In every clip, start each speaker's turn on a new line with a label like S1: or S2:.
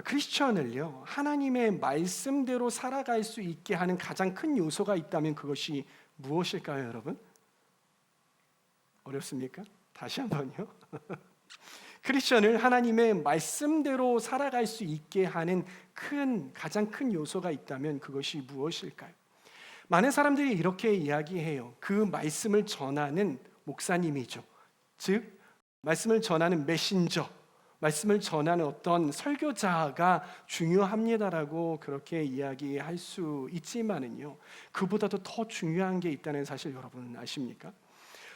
S1: 크리스천을요, 하나님의 말씀대로 살아갈 수 있게 하는 가장 큰 요소가 있다면 그것이 무엇일까요, 여러분? 어렵습니까? 다시 한번요. 크리스천을 하나님의 말씀대로 살아갈 수 있게 하는 가장 큰 요소가 있다면 그것이 무엇일까요? 많은 사람들이 이렇게 이야기해요. 그 말씀을 전하는 목사님이죠. 즉, 말씀을 전하는 메신저, 말씀을 전하는 어떤 설교자가 중요합니다라고 그렇게 이야기할 수 있지만은요, 그보다도 더 중요한 게 있다는 사실 여러분 아십니까?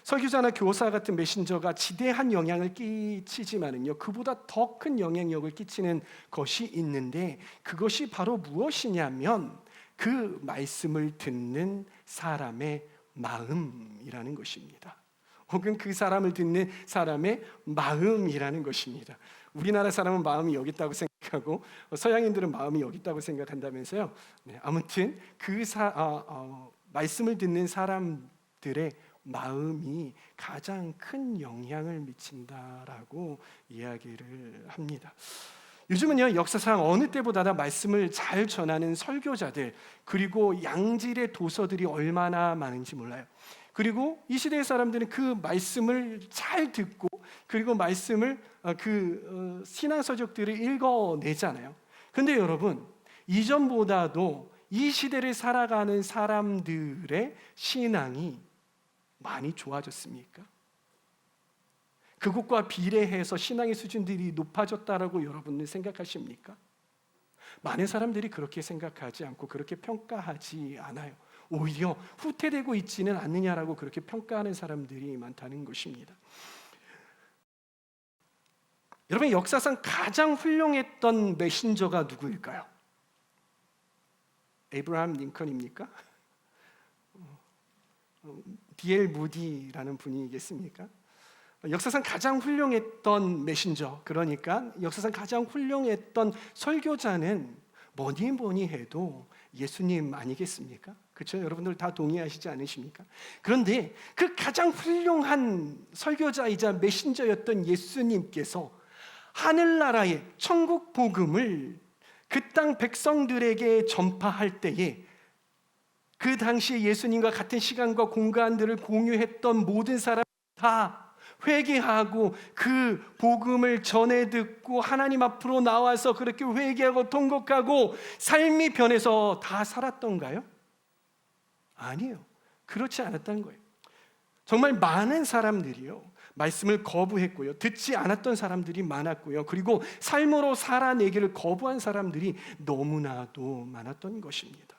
S1: 설교자나 교사 같은 메신저가 지대한 영향을 끼치지만은요, 그보다 더 큰 영향력을 끼치는 것이 있는데, 그것이 바로 무엇이냐면 그 말씀을 듣는 사람의 마음이라는 것입니다. 혹은 그 사람을 듣는 사람의 마음이라는 것입니다. 우리나라 사람은 마음이 여기 있다고 생각하고 서양인들은 마음이 여기 있다고 생각한다면서요. 아무튼 말씀을 듣는 사람들의 마음이 가장 큰 영향을 미친다라고 이야기를 합니다. 요즘은요, 역사상 어느 때보다 말씀을 잘 전하는 설교자들, 그리고 양질의 도서들이 얼마나 많은지 몰라요. 그리고 이 시대의 사람들은 그 말씀을 잘 듣고, 그리고 말씀을 신앙서적들을 읽어내잖아요. 근데 여러분, 이전보다도 이 시대를 살아가는 사람들의 신앙이 많이 좋아졌습니까? 그것과 비례해서 신앙의 수준들이 높아졌다라고 여러분은 생각하십니까? 많은 사람들이 그렇게 생각하지 않고 그렇게 평가하지 않아요. 오히려 후퇴되고 있지는 않느냐라고 그렇게 평가하는 사람들이 많다는 것입니다. 여러분, 역사상 가장 훌륭했던 메신저가 누구일까요? 에이브라함 링컨입니까? D.L. 무디라는 분이겠습니까? 역사상 가장 훌륭했던 메신저, 그러니까 역사상 가장 훌륭했던 설교자는 뭐니 해도 예수님 아니겠습니까? 그렇죠? 여러분들 다 동의하시지 않으십니까? 그런데 그 가장 훌륭한 설교자이자 메신저였던 예수님께서 하늘나라의 천국 복음을 그 땅 백성들에게 전파할 때에 그 당시에 예수님과 같은 시간과 공간들을 공유했던 모든 사람이 다 회개하고 그 복음을 전해 듣고 하나님 앞으로 나와서 그렇게 회개하고 통곡하고 삶이 변해서 다 살았던가요? 아니에요. 그렇지 않았던 거예요. 정말 많은 사람들이요, 말씀을 거부했고요, 듣지 않았던 사람들이 많았고요, 그리고 삶으로 살아내기를 거부한 사람들이 너무나도 많았던 것입니다.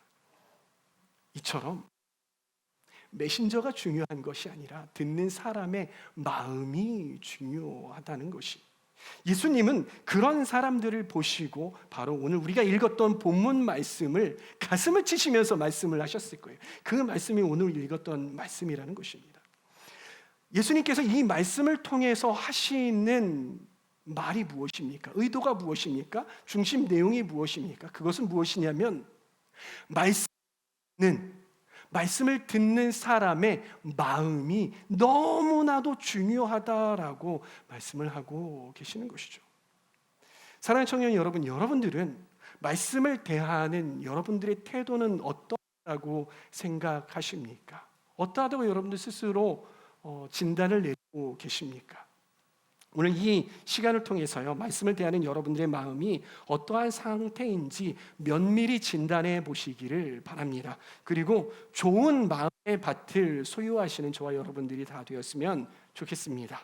S1: 이처럼 메신저가 중요한 것이 아니라 듣는 사람의 마음이 중요하다는 것이, 예수님은 그런 사람들을 보시고 바로 오늘 우리가 읽었던 본문 말씀을 가슴을 치시면서 말씀을 하셨을 거예요. 그 말씀이 오늘 읽었던 말씀이라는 것입니다. 예수님께서 이 말씀을 통해서 하시는 말이 무엇입니까? 의도가 무엇입니까? 중심 내용이 무엇입니까? 그것은 무엇이냐면 말씀을 듣는 사람의 마음이 너무나도 중요하다라고 말씀을 하고 계시는 것이죠. 사랑하는 청년 여러분, 여러분들은 말씀을 대하는 여러분들의 태도는 어떠하다고 생각하십니까? 어떠하다고 여러분들 스스로 진단을 내고 계십니까? 오늘 이 시간을 통해서요, 말씀을 대하는 여러분들의 마음이 어떠한 상태인지 면밀히 진단해 보시기를 바랍니다. 그리고 좋은 마음의 밭을 소유하시는 저와 여러분들이 다 되었으면 좋겠습니다.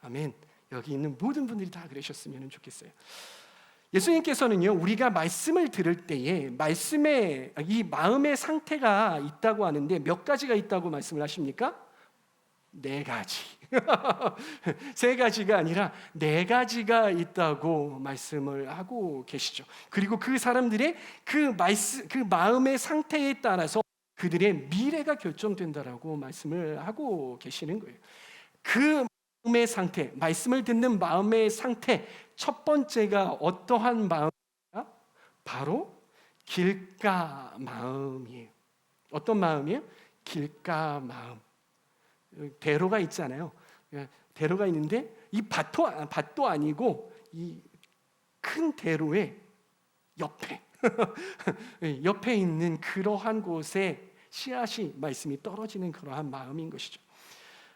S1: 아멘. 여기 있는 모든 분들이 다 그러셨으면 좋겠어요. 예수님께서는요, 우리가 말씀을 들을 때에 말씀에 이 마음의 상태가 있다고 하는데 몇 가지가 있다고 말씀을 하십니까? 4가지. 3가지가 아니라 4가지가 있다고 말씀을 하고 계시죠. 그리고 그 사람들의 그 마음의 상태에 따라서 그들의 미래가 결정된다라고 말씀을 하고 계시는 거예요. 그 마음의 상태, 말씀을 듣는 마음의 상태, 첫 번째가 어떠한 마음이냐? 바로 길가 마음이에요. 어떤 마음이에요? 길가 마음. 대로가 있잖아요. 대로가 있는데 이 밭도 아니고 이 큰 대로에 옆에 옆에 있는 그러한 곳에 씨앗이 말씀이 떨어지는 그러한 마음인 것이죠.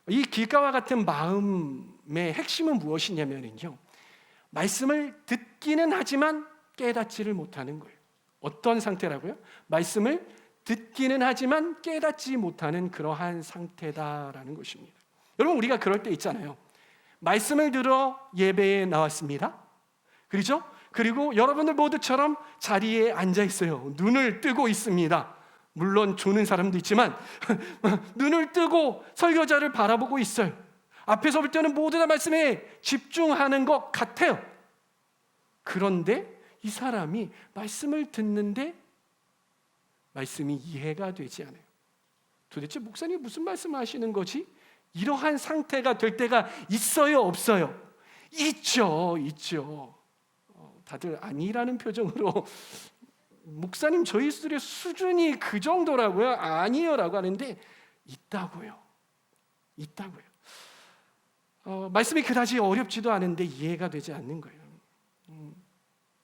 S1: 이 길가와 같은 마음의 핵심은 무엇이냐면요, 말씀을 듣기는 하지만 깨닫지를 못하는 거예요. 어떤 상태라고요? 말씀을 듣기는 하지만 깨닫지 못하는 그러한 상태다라는 것입니다. 여러분, 우리가 그럴 때 있잖아요. 말씀을 들어 예배에 나왔습니다. 그렇죠? 그리고 여러분들 모두처럼 자리에 앉아 있어요. 눈을 뜨고 있습니다. 물론 조는 사람도 있지만 눈을 뜨고 설교자를 바라보고 있어요. 앞에서 볼 때는 모두 다 말씀에 집중하는 것 같아요. 그런데 이 사람이 말씀을 듣는데 말씀이 이해가 되지 않아요. 도대체 목사님 무슨 말씀을 하시는 거지? 이러한 상태가 될 때가 있어요, 없어요? 있죠. 다들 아니라는 표정으로 목사님 저희들의 수준이 그 정도라고요? 아니요라고 하는데 있다고요. 말씀이 그다지 어렵지도 않은데 이해가 되지 않는 거예요.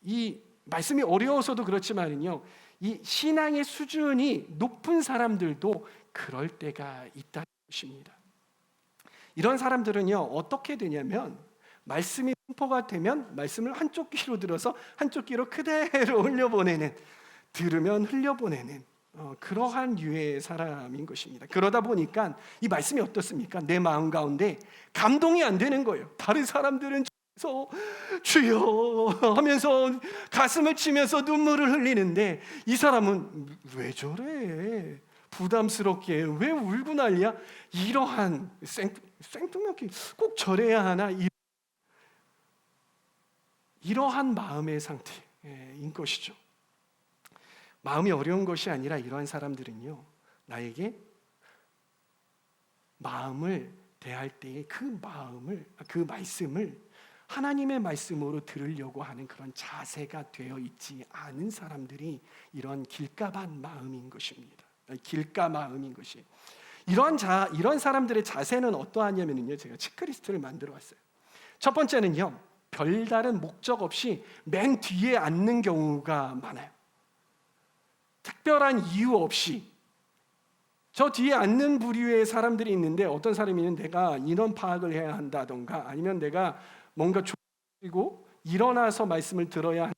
S1: 이 말씀이 어려워서도 그렇지만요, 이 신앙의 수준이 높은 사람들도 그럴 때가 있다는 것입니다. 이런 사람들은요, 어떻게 되냐면 말씀이 선포가 되면 말씀을 한쪽 귀로 들어서 한쪽 귀로 그대로 흘려보내는, 들으면 흘려보내는 그러한 유의 사람인 것입니다. 그러다 보니까 이 말씀이 어떻습니까? 내 마음 가운데 감동이 안 되는 거예요. 다른 사람들은 주여 하면서 가슴을 치면서 눈물을 흘리는데 이 사람은 왜 저래? 부담스럽게 왜 울고 난리야? 이러한 생뚱맞게 꼭 저래야 하나? 이러한 마음의 상태인 것이죠. 마음이 어려운 것이 아니라 이러한 사람들은요, 나에게 마음을 대할 때에 그 말씀을 하나님의 말씀으로 들으려고 하는 그런 자세가 되어 있지 않은 사람들이 이런 길가반 마음인 것입니다. 길가 마음인 것이. 이런 사람들의 자세는 어떠하냐면요, 제가 체크리스트를 만들어 왔어요. 첫 번째는요, 별다른 목적 없이 맨 뒤에 앉는 경우가 많아요. 특별한 이유 없이 저 뒤에 앉는 부류의 사람들이 있는데, 어떤 사람은 내가 인원 파악을 해야 한다던가 아니면 내가 뭔가 조리고 일어나서 말씀을 들어야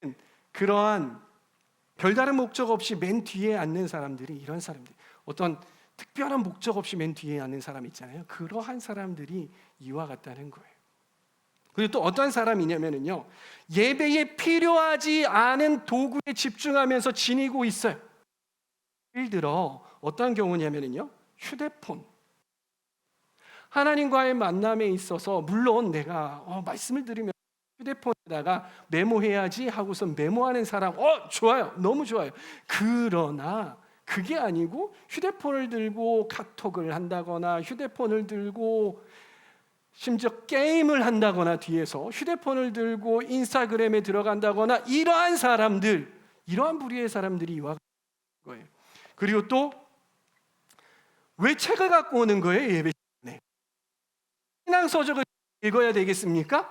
S1: 하는 그러한 별다른 목적 없이 맨 뒤에 앉는 사람들이, 이런 사람들, 어떤 특별한 목적 없이 맨 뒤에 앉는 사람 있잖아요. 그러한 사람들이 이와 같다는 거예요. 그리고 또 어떤 사람이냐면요, 예배에 필요하지 않은 도구에 집중하면서 지니고 있어요. 예를 들어 어떤 경우냐면요, 휴대폰. 하나님과의 만남에 있어서 물론 내가 말씀을 들으면 휴대폰에다가 메모해야지 하고서 메모하는 사람 좋아요, 너무 좋아요. 그러나 그게 아니고 휴대폰을 들고 카톡을 한다거나 휴대폰을 들고 심지어 게임을 한다거나 뒤에서 휴대폰을 들고 인스타그램에 들어간다거나 이러한 사람들, 이러한 부류의 사람들이 이와 같은 거예요. 그리고 또 왜 책을 갖고 오는 거예요? 예배 시간에 신앙서적을 읽어야 되겠습니까?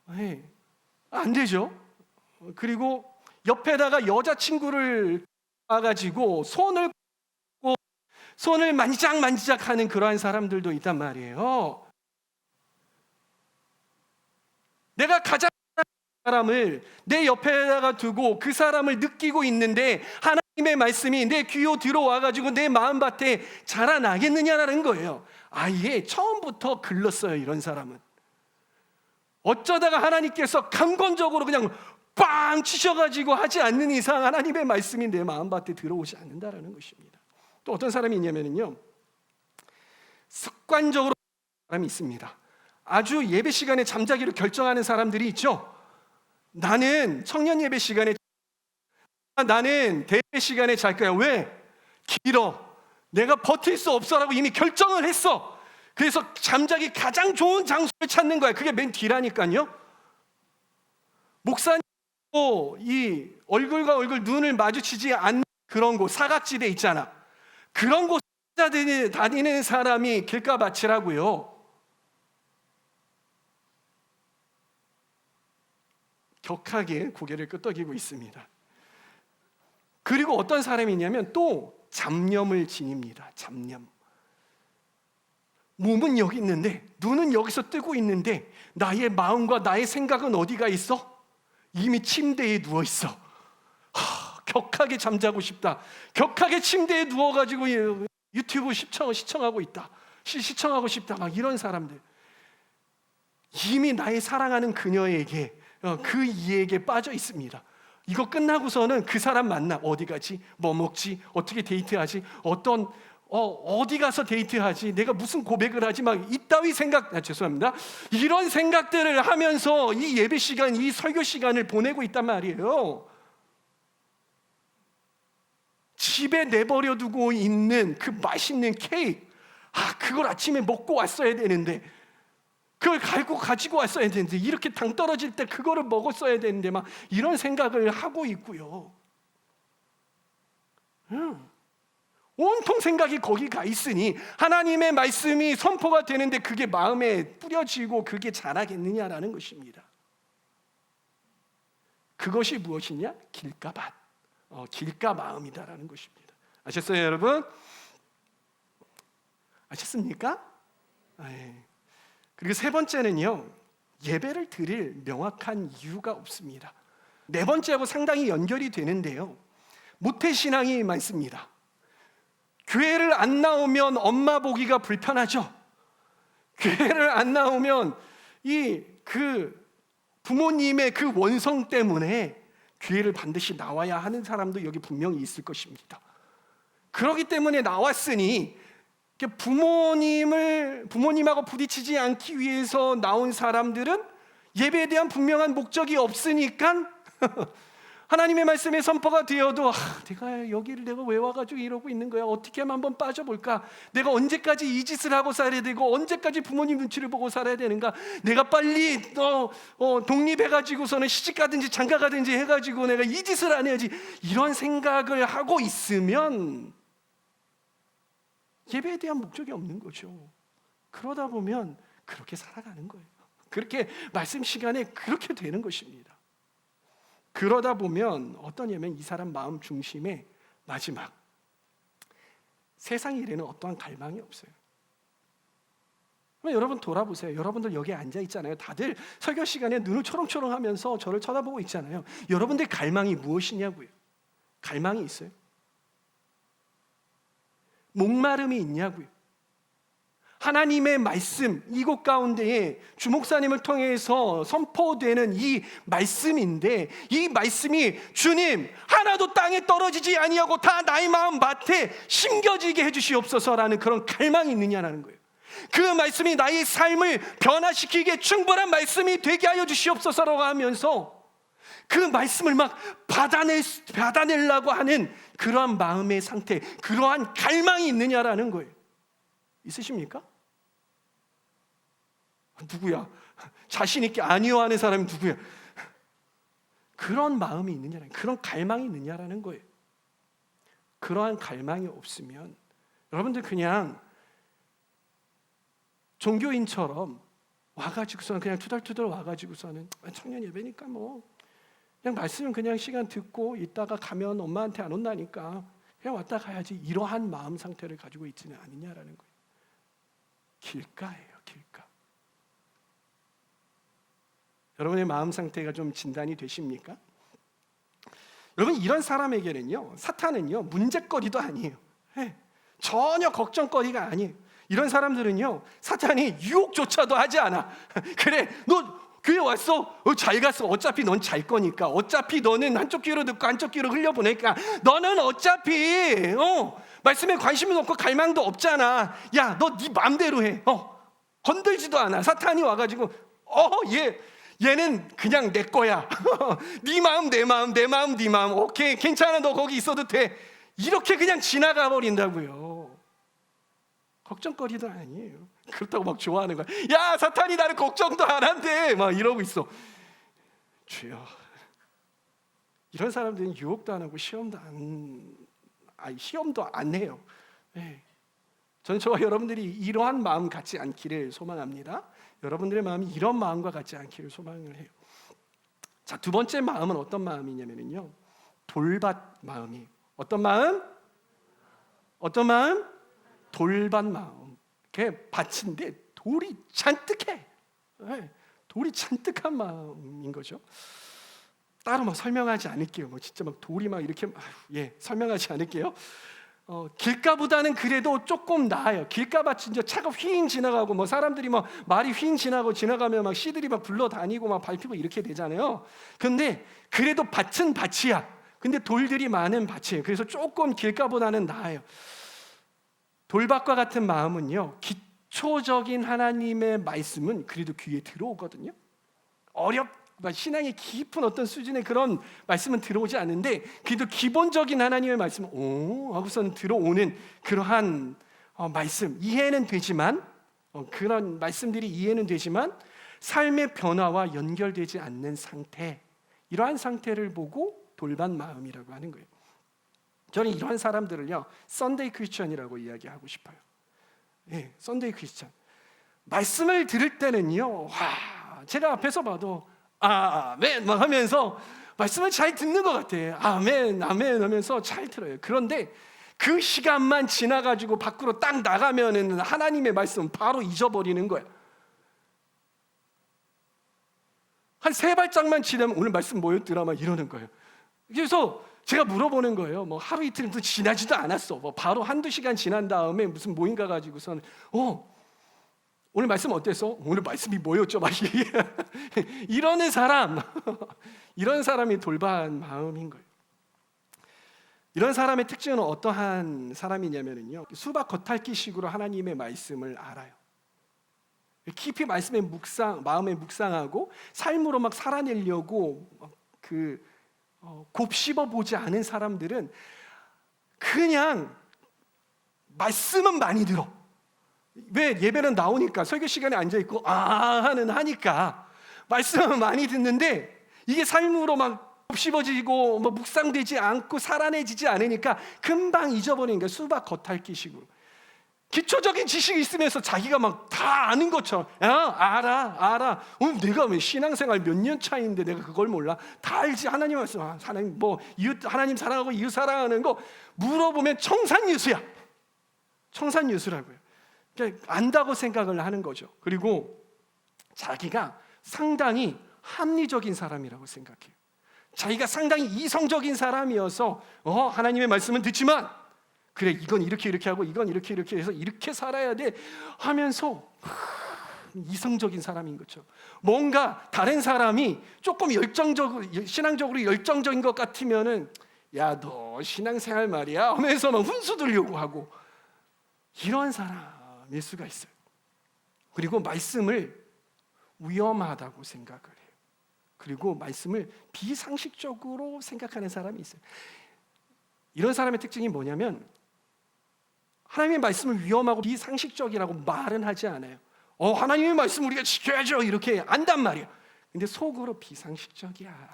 S1: 네, 안 되죠. 그리고 옆에다가 여자친구를 와가지고 손을 만지작 하는 그러한 사람들도 있단 말이에요. 내가 가장 사람을 내 옆에다가 두고 그 사람을 느끼고 있는데 하나님의 말씀이 내 귀로 들어와가지고 내 마음밭에 자라나겠느냐라는 거예요. 아예 처음부터 글렀어요. 이런 사람은 어쩌다가 하나님께서 강권적으로 그냥 빵 치셔가지고 하지 않는 이상 하나님의 말씀이 내 마음밭에 들어오지 않는다라는 것입니다. 또 어떤 사람이 있냐면요, 습관적으로 사람이 있습니다. 아주 예배 시간에 잠자기로 결정하는 사람들이 있죠. 나는 청년 예배 시간에, 나는 대회 시간에 잘 거야. 왜? 길어. 내가 버틸 수 없어라고 이미 결정을 했어. 그래서 잠자기 가장 좋은 장소를 찾는 거야. 그게 맨 뒤라니까요. 목사님 이 얼굴과 얼굴 눈을 마주치지 않는 그런 곳, 사각지대 있잖아. 그런 곳 다니는 사람이 길가밭이라고요. 격하게 고개를 끄덕이고 있습니다. 그리고 어떤 사람이 있냐면 또 잡념을 지닙니다. 잡념. 몸은 여기 있는데, 눈은 여기서 뜨고 있는데, 나의 마음과 나의 생각은 어디가 있어? 이미 침대에 누워 있어. 격하게 잠자고 싶다. 격하게 침대에 누워가지고 유튜브 시청하고 있다. 시청하고 싶다. 막 이런 사람들. 이미 나의 사랑하는 그녀에게, 그 이에게 빠져 있습니다. 이거 끝나고서는 그 사람 만나. 어디 가지? 뭐 먹지? 어떻게 데이트하지? 어디 가서 데이트하지? 내가 무슨 고백을 하지? 막 이따위 생각, 죄송합니다. 이런 생각들을 하면서 이 예배 시간, 이 설교 시간을 보내고 있단 말이에요. 집에 내버려 두고 있는 그 맛있는 케이크, 그걸 아침에 먹고 왔어야 되는데, 그걸 가지고 왔어야 되는데, 이렇게 당 떨어질 때 그거를 먹었어야 되는데, 막 이런 생각을 하고 있고요. 온통 생각이 거기 가 있으니 하나님의 말씀이 선포가 되는데 그게 마음에 뿌려지고 그게 자라겠느냐라는 것입니다. 그것이 무엇이냐? 길가밭, 길가 마음이다라는 것입니다. 아셨어요, 여러분? 아셨습니까? 그리고 세 번째는요, 예배를 드릴 명확한 이유가 없습니다. 네 번째하고 상당히 연결이 되는데요, 모태신앙이 많습니다. 교회를 안 나오면 엄마 보기가 불편하죠. 교회를 안 나오면 부모님의 그 원성 때문에 교회를 반드시 나와야 하는 사람도 여기 분명히 있을 것입니다. 그렇기 때문에 나왔으니 부모님하고 부딪히지 않기 위해서 나온 사람들은 예배에 대한 분명한 목적이 없으니까 하나님의 말씀에 선포가 되어도 내가 여기를 내가 왜 와가지고 이러고 있는 거야? 어떻게 하면 한번 빠져볼까? 내가 언제까지 이 짓을 하고 살아야 되고 언제까지 부모님 눈치를 보고 살아야 되는가? 내가 빨리 독립해가지고서는 시집가든지 장가가든지 해가지고 내가 이 짓을 안 해야지, 이런 생각을 하고 있으면 예배에 대한 목적이 없는 거죠. 그러다 보면 그렇게 살아가는 거예요. 그렇게 말씀 시간에 그렇게 되는 것입니다. 그러다 보면 어떠냐면 이 사람 마음 중심에 마지막 세상 일에는 어떠한 갈망이 없어요. 여러분 돌아보세요. 여러분들 여기 앉아 있잖아요. 다들 설교 시간에 눈을 초롱초롱하면서 저를 쳐다보고 있잖아요. 여러분들 갈망이 무엇이냐고요? 갈망이 있어요? 목마름이 있냐고요? 하나님의 말씀, 이곳 가운데에 주목사님을 통해서 선포되는 이 말씀인데, 이 말씀이 주님 하나도 땅에 떨어지지 아니하고 다 나의 마음 밭에 심겨지게 해주시옵소서라는 그런 갈망이 있느냐라는 거예요. 그 말씀이 나의 삶을 변화시키기에 충분한 말씀이 되게 하여 주시옵소서라고 하면서 그 말씀을 막 받아내려고 하는 그러한 마음의 상태, 그러한 갈망이 있느냐라는 거예요. 있으십니까? 누구야? 자신 있게 아니요 하는 사람이 누구야? 그런 마음이 있느냐라는, 그런 갈망이 있느냐라는 거예요. 그러한 갈망이 없으면 여러분들 그냥 종교인처럼 와가지고서는 그냥 투덜투덜 와가지고서는 청년 예배니까 뭐 그냥 말씀은 그냥 시간 듣고 있다가 가면 엄마한테 안 온다니까 그냥 왔다 가야지, 이러한 마음 상태를 가지고 있지는 않느냐라는 거예요. 길가예요, 길가. 여러분의 마음 상태가 좀 진단이 되십니까? 여러분, 이런 사람에게는요, 사탄은요 문제거리도 아니에요. 전혀 걱정거리가 아니에요. 이런 사람들은요 사탄이 유혹조차도 하지 않아. 그래, 너 교회 왔어? 잘 갔어. 어차피 넌 잘 거니까. 어차피 너는 한쪽 귀로 듣고 한쪽 귀로 흘려보내니까 너는 어차피 말씀에 관심은 없고 갈망도 없잖아. 야, 너 네 마음대로 해. 건들지도 않아. 사탄이 와가지고 얘는 그냥 내 거야. 네 마음 내 마음, 내 마음 네 마음. 오케이, 괜찮아, 너 거기 있어도 돼. 이렇게 그냥 지나가 버린다고요. 걱정거리도 아니에요. 그렇다고 막 좋아하는 거야. 야, 사탄이 나를 걱정도 안 한대. 막 이러고 있어. 주여, 이런 사람들은 유혹도 안 하고 시험도 안 해요. 저는 저와 여러분들이 이러한 마음 갖지 않기를 소망합니다. 여러분들의 마음이 이런 마음과 같지 않기를 소망을 해요. 자, 두 번째 마음은 어떤 마음이냐면요, 돌밭 마음이에요. 어떤 마음? 어떤 마음? 돌밭 마음. 그게 밭인데 돌이 잔뜩해. 네, 돌이 잔뜩한 마음인 거죠. 따로 막 설명하지 않을게요. 뭐 진짜 막 돌이 막 이렇게 설명하지 않을게요. 길가보다는 그래도 조금 나아요. 길가밭 진짜 차가 휘잉 지나가고 뭐 사람들이 막 말이 휘잉 지나가면 막 씨들이 막 굴러다니고 막 밟히고 이렇게 되잖아요. 근데 그래도 밭은 밭이야. 근데 돌들이 많은 밭이에요. 그래서 조금 길가보다는 나아요. 돌밭과 같은 마음은요, 기초적인 하나님의 말씀은 그래도 귀에 들어오거든요. 신앙의 깊은 어떤 수준의 그런 말씀은 들어오지 않는데, 그래도 기본적인 하나님의 말씀은 하고서는 들어오는 그러한 말씀, 이해는 되지만 그런 말씀들이 이해는 되지만 삶의 변화와 연결되지 않는 상태, 이러한 상태를 보고 돌밭 마음이라고 하는 거예요. 저는 이러한 사람들을요, 썬데이 크리스천이라고 이야기하고 싶어요. 썬데이 크리스천. 말씀을 들을 때는요, 제가 앞에서 봐도 아멘 막 하면서 말씀을 잘 듣는 것 같아요. 아멘 아멘 하면서 잘 들어요. 그런데 그 시간만 지나가지고 밖으로 딱 나가면은 하나님의 말씀 바로 잊어버리는 거예요. 한 3발짝만 지나면 오늘 말씀 뭐였더라 막 이러는 거예요. 그래서 제가 물어보는 거예요. 뭐 하루 이틀도 지나지도 않았어. 뭐 바로 1-2시간 지난 다음에 무슨 모임 가가지고서는 오늘 말씀 어땠어? 오늘 말씀이 뭐였죠? 막 이러는 사람, 이런 사람이 돌밭 마음인 거예요. 이런 사람의 특징은 어떠한 사람이냐면요, 수박 겉핥기식으로 하나님의 말씀을 알아요. 깊이 마음에 묵상하고 삶으로 막 살아내려고 곱씹어 보지 않은 사람들은 그냥 말씀은 많이 들어. 왜? 예배는 나오니까, 설교 시간에 앉아있고 하니까 말씀은 많이 듣는데 이게 삶으로 막 곱씹어지고 뭐 묵상되지 않고 살아내지지 않으니까 금방 잊어버리는 거야. 수박 겉핥기식으로. 기초적인 지식이 있으면서 자기가 막 다 아는 것처럼 알아. 내가 왜 신앙생활 몇 년 차인데 내가 그걸 몰라? 다 알지. 하나님 말씀, 하나님 뭐 이웃, 하나님 사랑하고 이웃 사랑하는 거 물어보면 청산유수야. 청산유수라고요. 그러니까 안다고 생각을 하는 거죠. 그리고 자기가 상당히 합리적인 사람이라고 생각해요. 자기가 상당히 이성적인 사람이어서 하나님의 말씀은 듣지만 그래, 이건 이렇게 하고 이건 이렇게 해서 이렇게 살아야 돼 하면서 이성적인 사람인 거죠. 뭔가 다른 사람이 조금 신앙적으로 열정적인 것 같으면은 야, 너 신앙생활 말이야 하면서 막 훈수 두려고 하고, 이런 사람일 수가 있어요. 그리고 말씀을 위험하다고 생각을 해요. 그리고 말씀을 비상식적으로 생각하는 사람이 있어요. 이런 사람의 특징이 뭐냐면 하나님의 말씀을 위험하고 비상식적이라고 말은 하지 않아요. 하나님의 말씀 우리가 지켜야죠 이렇게 안단 말이야. 근데 속으로 비상식적이야.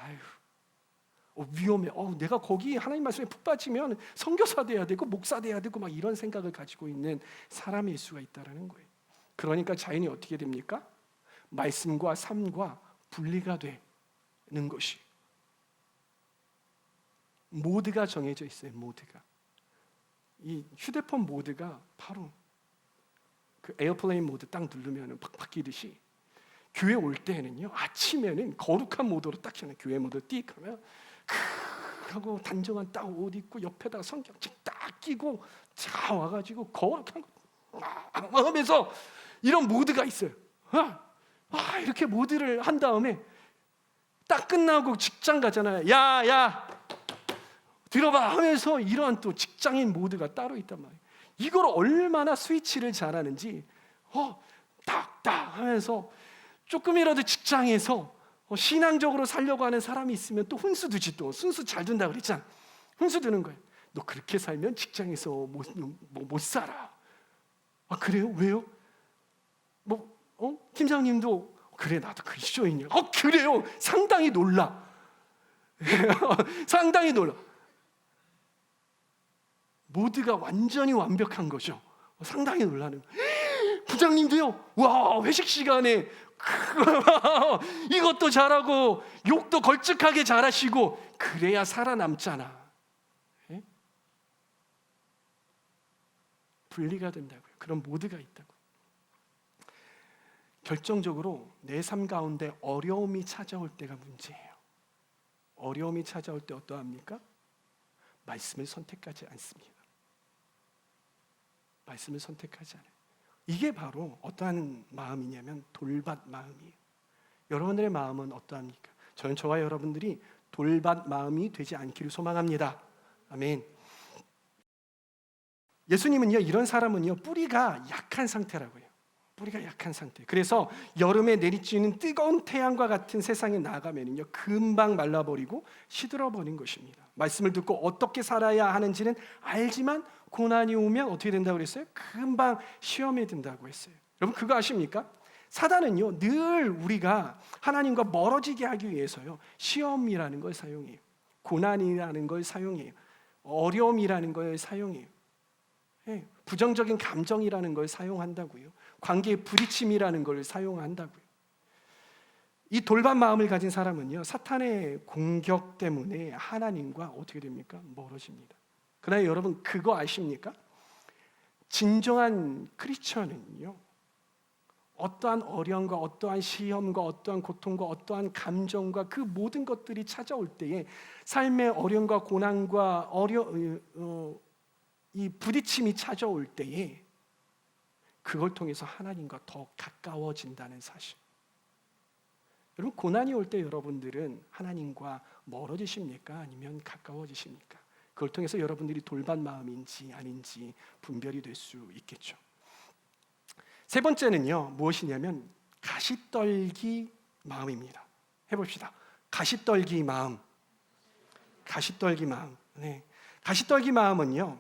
S1: 위험해. 내가 거기 하나님 말씀에 푹 빠지면 선교사 돼야 되고 목사 돼야 되고 막 이런 생각을 가지고 있는 사람일 수가 있다라는 거예요. 그러니까 자연히 어떻게 됩니까? 말씀과 삶과 분리가 되는 것이. 모드가 정해져 있어요. 모드가. 이 휴대폰 모드가 바로 그 에어플레인 모드 딱 누르면 팍 바뀌듯이, 교회 올 때는요, 아침에는 거룩한 모드로 딱 켜는, 교회 모드 띡 하면 하고 단정한 딱 옷 입고 옆에다가 성경책 딱 끼고 자 와가지고 거룩한 거 하면서 이런 모드가 있어요. 이렇게 모드를 한 다음에 딱 끝나고 직장 가잖아요. 야 들어봐 하면서 이러한 또 직장인 모드가 따로 있단 말이에요. 이걸 얼마나 스위치를 잘하는지 딱딱 하면서 조금이라도 직장에서 신앙적으로 살려고 하는 사람이 있으면 또 훈수 두지. 또 순수 잘 둔다 그랬잖아. 훈수 두는 거예요. 너 그렇게 살면 직장에서 못 살아. 그래요? 왜요? 팀장님도 그래, 나도 그리스도인이야. 그래요? 상당히 놀라. 상당히 놀라. 모두가 완전히 완벽한 거죠. 상당히 놀라는. 부장님도요. 와, 회식 시간에 이것도 잘하고 욕도 걸쭉하게 잘하시고 그래야 살아남잖아. 예? 분리가 된다고요. 그런 모드가 있다고. 결정적으로 내 삶 가운데 어려움이 찾아올 때가 문제예요. 어려움이 찾아올 때 어떠합니까? 말씀을 선택하지 않습니다. 말씀을 선택하지 않아요. 이게 바로 어떠한 마음이냐면 돌밭 마음이에요. 여러분들의 마음은 어떠합니까? 저는 저와 여러분들이 돌밭 마음이 되지 않기를 소망합니다. 아멘. 예수님은요, 이런 사람은요, 뿌리가 약한 상태라고요. 뿌리가 약한 상태. 그래서 여름에 내리쬐는 뜨거운 태양과 같은 세상에 나가면은요, 금방 말라버리고 시들어버린 것입니다. 말씀을 듣고 어떻게 살아야 하는지는 알지만 고난이 오면 어떻게 된다고 그랬어요? 금방 시험에 든다고 했어요. 여러분 그거 아십니까? 사단은요, 늘 우리가 하나님과 멀어지게 하기 위해서요, 시험이라는 걸 사용해요. 고난이라는 걸 사용해요. 어려움이라는 걸 사용해요. 부정적인 감정이라는 걸 사용한다고요. 관계의 부딪힘이라는 걸 사용한다고요. 이 돌밭 마음을 가진 사람은요, 사탄의 공격 때문에 하나님과 어떻게 됩니까? 멀어집니다. 그러나 여러분 그거 아십니까? 진정한 크리스천은요, 어떠한 어려움과 어떠한 시험과 어떠한 고통과 어떠한 감정과 그 모든 것들이 찾아올 때에 삶의 어려움과 고난과 이 부딪힘이 찾아올 때에 그걸 통해서 하나님과 더 가까워진다는 사실. 여러분 고난이 올 때 여러분들은 하나님과 멀어지십니까? 아니면 가까워지십니까? 그걸 통해서 여러분들이 돌밭 마음인지 아닌지 분별이 될 수 있겠죠. 세 번째는요, 무엇이냐면 가시떨기 마음입니다. 해봅시다. 가시떨기 마음. 가시떨기 마음. 네. 가시떨기 마음은요,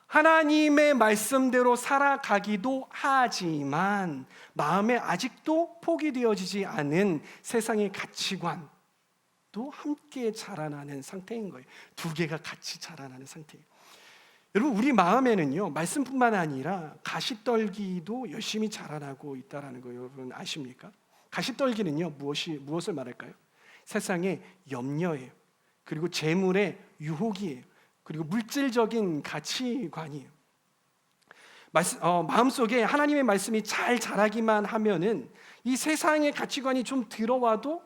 S1: 하나님의 말씀대로 살아가기도 하지만 마음에 아직도 포기되어지지 않은 세상의 가치관도 함께 자라나는 상태인 거예요. 두 개가 같이 자라나는 상태예요. 여러분 우리 마음에는요, 말씀뿐만 아니라 가시떨기도 열심히 자라나고 있다는 거 여러분 아십니까? 가시떨기는요, 무엇을 말할까요? 세상의 염려예요. 그리고 재물의 유혹이에요. 그리고 물질적인 가치관이에요. 마음속에 하나님의 말씀이 잘 자라기만 하면은 이 세상의 가치관이 좀 들어와도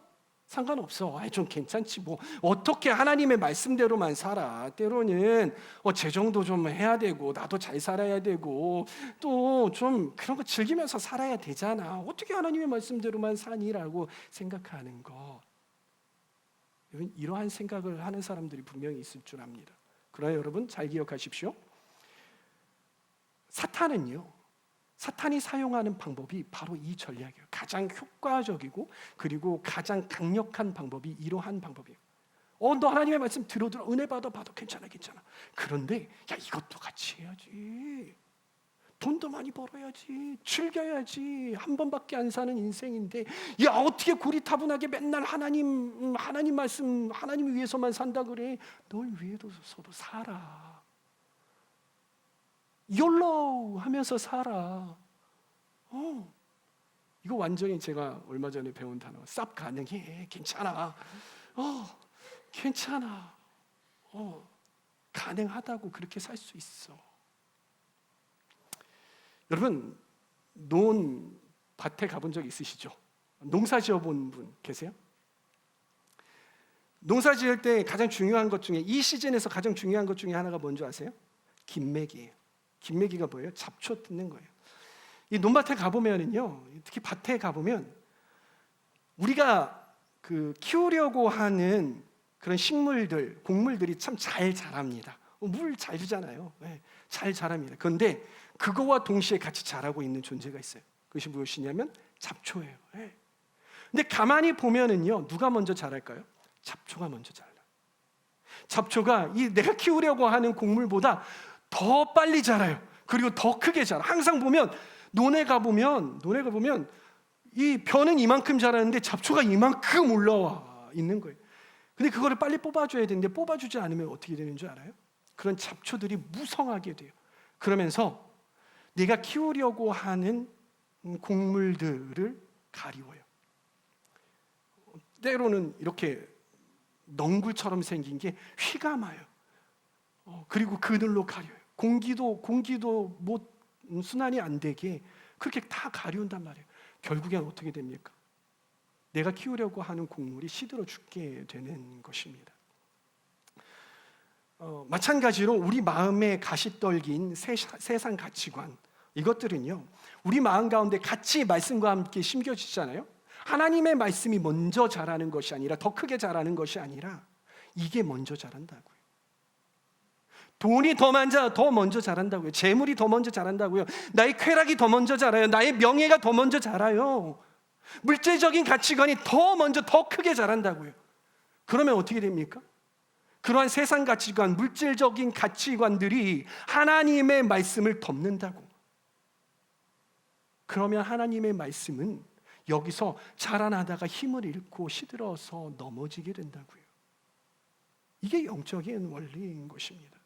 S1: 상관없어. 좀 괜찮지 뭐. 어떻게 하나님의 말씀대로만 살아. 때로는 재정도 좀 해야 되고 나도 잘 살아야 되고 또 좀 그런 거 즐기면서 살아야 되잖아. 어떻게 하나님의 말씀대로만 사니라고 생각하는 거. 이러한 생각을 하는 사람들이 분명히 있을 줄 압니다. 그러나 여러분 잘 기억하십시오. 사탄이 사용하는 방법이 바로 이 전략이에요. 가장 효과적이고 그리고 가장 강력한 방법이 이러한 방법이에요. 너 하나님의 말씀 들어 은혜 받아 괜찮아. 그런데 이것도 같이 해야지. 돈도 많이 벌어야지. 즐겨야지. 한 번밖에 안 사는 인생인데 어떻게 고리타분하게 맨날 하나님 말씀 하나님 위해서만 산다 그래. 널 위해서도 살아. YOLO 하면서 살아. 이거 완전히 제가 얼마 전에 배운 단어. 쌉 가능해. 괜찮아. 괜찮아. 가능하다고 그렇게 살 수 있어. 여러분 논 밭에 가본 적 있으시죠? 농사 지어본 분 계세요? 농사 지을 때 가장 중요한 것 중에 이 시즌에서 가장 중요한 것 중에 하나가 뭔지 아세요? 김매기예요. 김매기가 뭐예요? 잡초 뜯는 거예요. 이 논밭에 가보면은요, 특히 밭에 가보면 우리가 키우려고 하는 그런 식물들, 곡물들이 참 잘 자랍니다. 물 잘 주잖아요. 네, 잘 자랍니다. 그런데 그거와 동시에 같이 자라고 있는 존재가 있어요. 그것이 무엇이냐면 잡초예요. 네. 근데 가만히 보면은요, 누가 먼저 자랄까요? 잡초가 먼저 자라요. 잡초가 내가 키우려고 하는 곡물보다 더 빨리 자라요. 그리고 더 크게 자라. 항상 보면 논에 가보면 이 벼는 이만큼 자라는데 잡초가 이만큼 올라와 있는 거예요. 근데 그거를 빨리 뽑아줘야 되는데 뽑아주지 않으면 어떻게 되는 줄 알아요? 그런 잡초들이 무성하게 돼요. 그러면서 내가 키우려고 하는 곡물들을 가리워요. 때로는 이렇게 넝굴처럼 생긴 게 휘감아요. 그리고 그늘로 가려요. 공기도 못 순환이 안 되게 그렇게 다 가려운단 말이에요. 결국엔 어떻게 됩니까? 내가 키우려고 하는 곡물이 시들어 죽게 되는 것입니다. 마찬가지로 우리 마음의 가시떨기인 세상 가치관, 이것들은요 우리 마음 가운데 같이 말씀과 함께 심겨지잖아요. 하나님의 말씀이 먼저 자라는 것이 아니라, 더 크게 자라는 것이 아니라 이게 먼저 자란다고요. 돈이 더 먼저 자란다고요. 재물이 더 먼저 자란다고요. 나의 쾌락이 더 먼저 자라요. 나의 명예가 더 먼저 자라요. 물질적인 가치관이 더 크게 자란다고요. 그러면 어떻게 됩니까? 그러한 세상 가치관, 물질적인 가치관들이 하나님의 말씀을 덮는다고. 그러면 하나님의 말씀은 여기서 자라나다가 힘을 잃고 시들어서 넘어지게 된다고요. 이게 영적인 원리인 것입니다.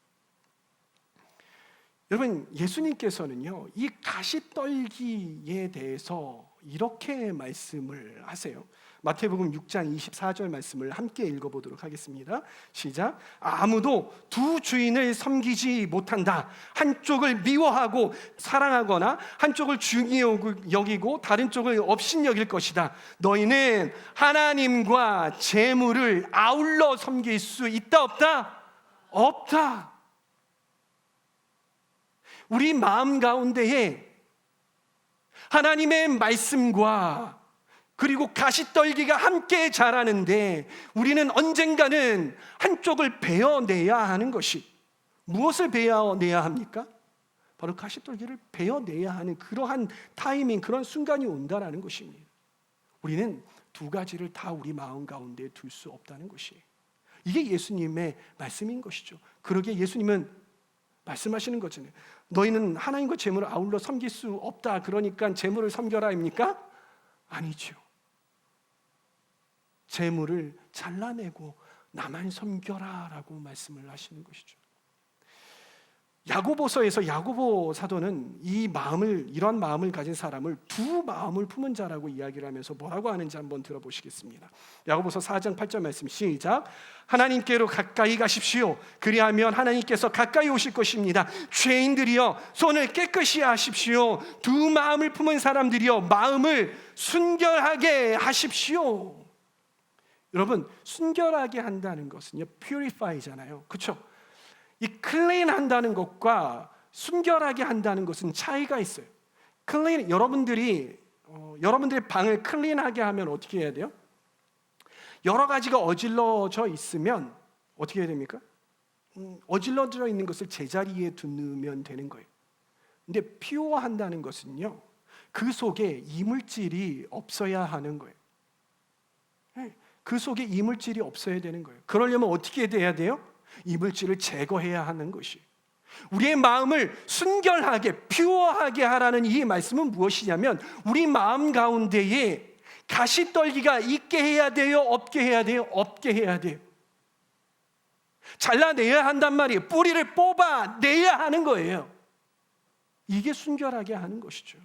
S1: 여러분, 예수님께서는요 이 가시떨기에 대해서 이렇게 말씀을 하세요. 마태복음 6장 24절 말씀을 함께 읽어보도록 하겠습니다. 시작. 아무도 두 주인을 섬기지 못한다. 한쪽을 미워하고 사랑하거나 한쪽을 중히 여기고 다른 쪽을 업신여길 것이다. 너희는 하나님과 재물을 아울러 섬길 수 있다 없다? 없다. 우리 마음 가운데에 하나님의 말씀과 그리고 가시떨기가 함께 자라는데 우리는 언젠가는 한쪽을 베어내야 하는 것이, 무엇을 베어내야 합니까? 바로 가시떨기를 베어내야 하는 그러한 타이밍, 그런 순간이 온다라는 것입니다. 우리는 두 가지를 다 우리 마음 가운데 둘 수 없다는 것이에요. 이게 예수님의 말씀인 것이죠. 그러기에 예수님은 말씀하시는 거잖아요. 너희는 하나님과 재물을 아울러 섬길 수 없다. 그러니까 재물을 섬겨라입니까? 아니죠. 재물을 잘라내고 나만 섬겨라라고 말씀을 하시는 것이죠. 야고보서에서 야고보 사도는 이러한 마음을 가진 사람을 두 마음을 품은 자라고 이야기를 하면서 뭐라고 하는지 한번 들어보시겠습니다. 야고보서 4장 8절 말씀 시작. 하나님께로 가까이 가십시오. 그리하면 하나님께서 가까이 오실 것입니다. 죄인들이여 손을 깨끗이 하십시오. 두 마음을 품은 사람들이여 마음을 순결하게 하십시오. 여러분, 순결하게 한다는 것은요 purify잖아요. 그렇죠? 이 클린 한다는 것과 순결하게 한다는 것은 차이가 있어요. 클린, 여러분들의 방을 클린하게 하면 어떻게 해야 돼요? 여러 가지가 어질러져 있으면 어떻게 해야 됩니까? 어질러져 있는 것을 제자리에 두면 되는 거예요. 근데 퓨어한다는 것은요 그 속에 이물질이 없어야 하는 거예요. 그 속에 이물질이 없어야 되는 거예요. 그러려면 어떻게 해야 돼요? 이물질을 제거해야 하는 것이. 우리의 마음을 순결하게 퓨어하게 하라는 이 말씀은 무엇이냐면 우리 마음 가운데에 가시떨기가 있게 해야 돼요? 없게 해야 돼요? 없게 해야 돼요. 잘라내야 한단 말이에요. 뿌리를 뽑아내야 하는 거예요. 이게 순결하게 하는 것이죠.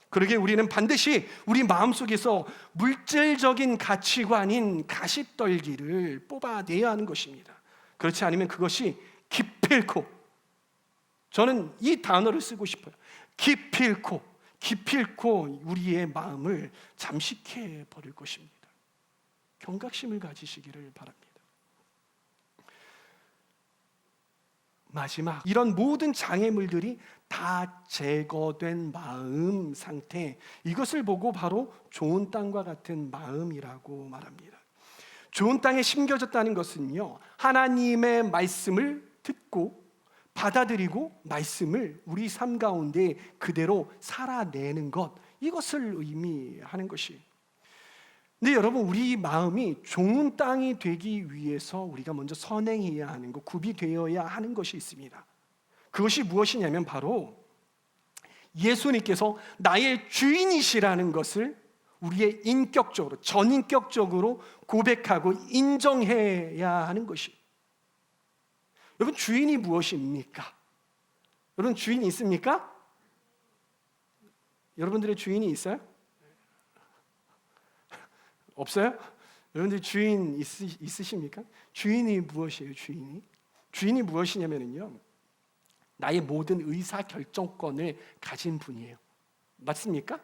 S1: 그러기에 우리는 반드시 우리 마음속에서 물질적인 가치관인 가시떨기를 뽑아내야 하는 것입니다. 그렇지 않으면 그것이 기필코, 저는 이 단어를 쓰고 싶어요. 기필코 우리의 마음을 잠식해 버릴 것입니다. 경각심을 가지시기를 바랍니다. 마지막, 이런 모든 장애물들이 다 제거된 마음 상태, 이것을 보고 바로 좋은 땅과 같은 마음이라고 말합니다. 좋은 땅에 심겨졌다는 것은요 하나님의 말씀을 듣고 받아들이고 말씀을 우리 삶 가운데 그대로 살아내는 것, 이것을 의미하는 것이. 근데 여러분, 우리 마음이 좋은 땅이 되기 위해서 우리가 먼저 선행해야 하는 것, 구비되어야 하는 것이 있습니다. 그것이 무엇이냐면 바로 예수님께서 나의 주인이시라는 것을 우리의 인격적으로, 전인격적으로 고백하고 인정해야 하는 것이. 여러분, 주인이 무엇입니까? 여러분, 주인이 있습니까? 여러분들의 주인이 있어요? 없어요? 여러분들 주인 있으십니까? 주인이 무엇이에요? 주인이 무엇이냐면요, 나의 모든 의사 결정권을 가진 분이에요. 맞습니까?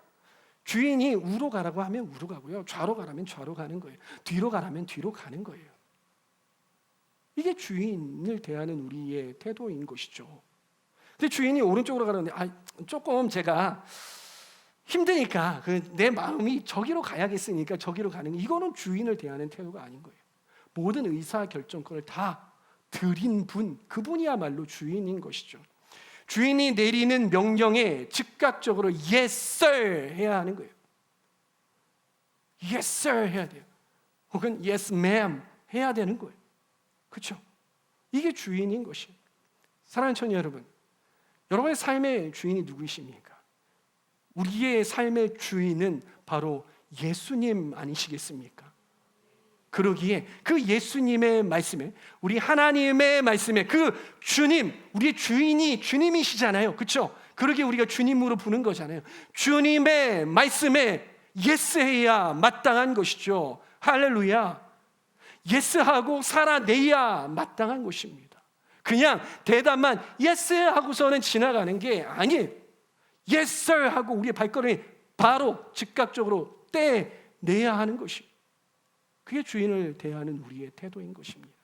S1: 주인이 우로 가라고 하면 우로 가고요, 좌로 가라면 좌로 가는 거예요. 뒤로 가라면 뒤로 가는 거예요. 이게 주인을 대하는 우리의 태도인 것이죠. 근데 주인이 오른쪽으로 가는데 조금 제가 힘드니까 내 마음이 저기로 가야겠으니까 저기로 가는, 이거는 주인을 대하는 태도가 아닌 거예요. 모든 의사 결정권을 다 드린 분, 그분이야말로 주인인 것이죠. 주인이 내리는 명령에 즉각적으로 Yes sir 해야 하는 거예요. Yes sir 해야 돼요. 혹은 Yes ma'am 해야 되는 거예요. 그렇죠? 이게 주인인 것이에요. 사랑하는 청년 여러분, 여러분의 삶의 주인이 누구이십니까? 우리의 삶의 주인은 바로 예수님 아니시겠습니까? 그러기에 그 예수님의 말씀에, 우리 하나님의 말씀에 그 주님, 우리의 주인이 주님이시잖아요. 그렇죠? 그러기에 우리가 주님으로 부르는 거잖아요. 주님의 말씀에 예스해야 마땅한 것이죠. 할렐루야. 예스하고 살아내야 마땅한 것입니다. 그냥 대답만 예스 하고서는 지나가는 게 아니에요. Yes sir 하고 우리의 발걸음이 바로 즉각적으로 떼내야 하는 것이, 그게 주인을 대하는 우리의 태도인 것입니다.